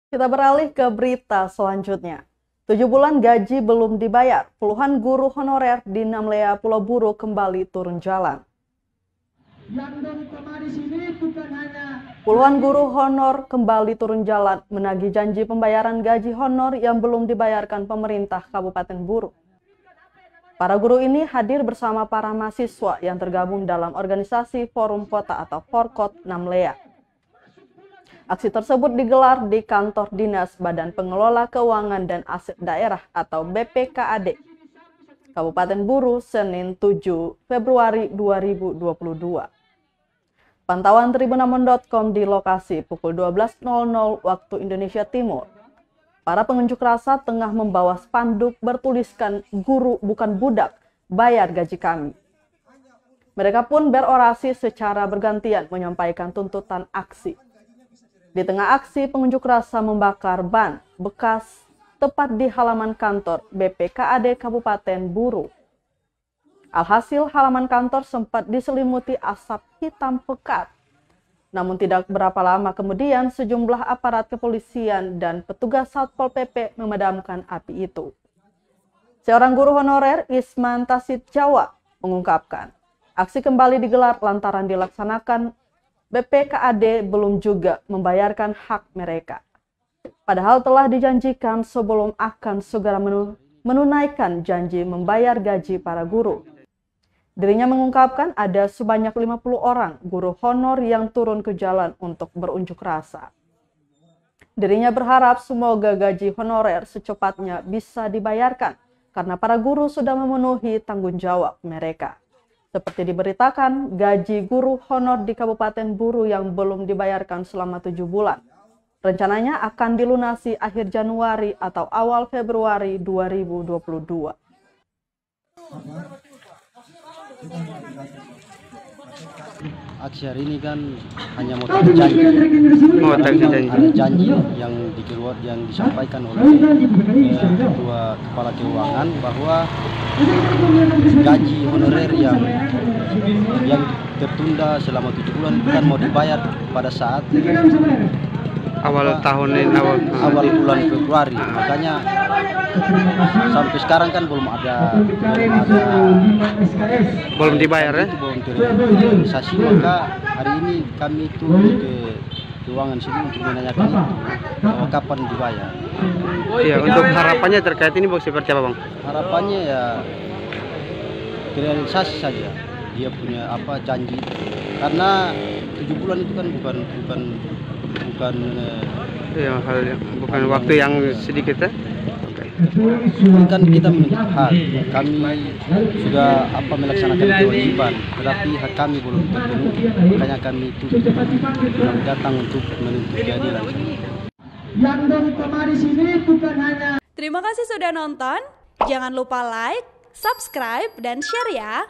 Kita beralih ke berita selanjutnya. 7 bulan gaji belum dibayar, puluhan guru honorer di Namlea Pulau Buru kembali turun jalan. Puluhan guru honor kembali turun jalan menagih janji pembayaran gaji honor yang belum dibayarkan pemerintah Kabupaten Buru. Para guru ini hadir bersama para mahasiswa yang tergabung dalam organisasi Forum Kota atau Forkot Namlea. Aksi tersebut digelar di kantor Dinas Badan Pengelola Keuangan dan Aset Daerah atau BPKAD, Kabupaten Buru, Senin 7 Februari 2022. Pantauan tribunamon.com di lokasi pukul 12.00 waktu Indonesia Timur. Para pengunjuk rasa tengah membawa spanduk bertuliskan "Guru bukan budak, bayar gaji kami". Mereka pun berorasi secara bergantian menyampaikan tuntutan aksi. Di tengah aksi, pengunjuk rasa membakar ban bekas tepat di halaman kantor BPKAD Kabupaten Buru. Alhasil, halaman kantor sempat diselimuti asap hitam pekat. Namun tidak berapa lama kemudian, sejumlah aparat kepolisian dan petugas Satpol PP memadamkan api itu. Seorang guru honorer, Isman Tasid Jawa, mengungkapkan, aksi kembali digelar lantaran dilaksanakan BPKAD belum juga membayarkan hak mereka. Padahal telah dijanjikan sebelum akan segera menunaikan janji membayar gaji para guru. Dirinya mengungkapkan ada sebanyak 50 orang guru honor yang turun ke jalan untuk berunjuk rasa. Dirinya berharap semoga gaji honorer secepatnya bisa dibayarkan karena para guru sudah memenuhi tanggung jawab mereka. Seperti diberitakan, gaji guru honor di Kabupaten Buru yang belum dibayarkan selama 7 bulan. Rencananya akan dilunasi akhir Januari atau awal Februari 2022. Aksi hari ini kan hanya mau janji. Ada janji yang disampaikan oleh Ketua Kepala Keuangan bahwa gaji honorer yang tertunda selama 7 bulan kan mau dibayar pada saat awal bulan Februari. Makanya sampai sekarang kan belum dibayar ya? Belum terrealisasi. Maka hari ini kami turun ke keuangan sini untuk menanyakan itu bahwa kapan dibayar. Iya, untuk harapannya terkait ini seperti apa, Bang? Harapannya ya terrealisasi saja. Dia punya janji. Karena 7 bulan itu kan bukan bukan waktu yang sedikit ya. Kan kita menuntut hak, kami sudah melaksanakan kewajiban, tetapi hak kami belum terpenuhi. Makanya kami itu datang untuk menuntut keadilan. Terima kasih sudah nonton. Jangan lupa like, subscribe, dan share ya.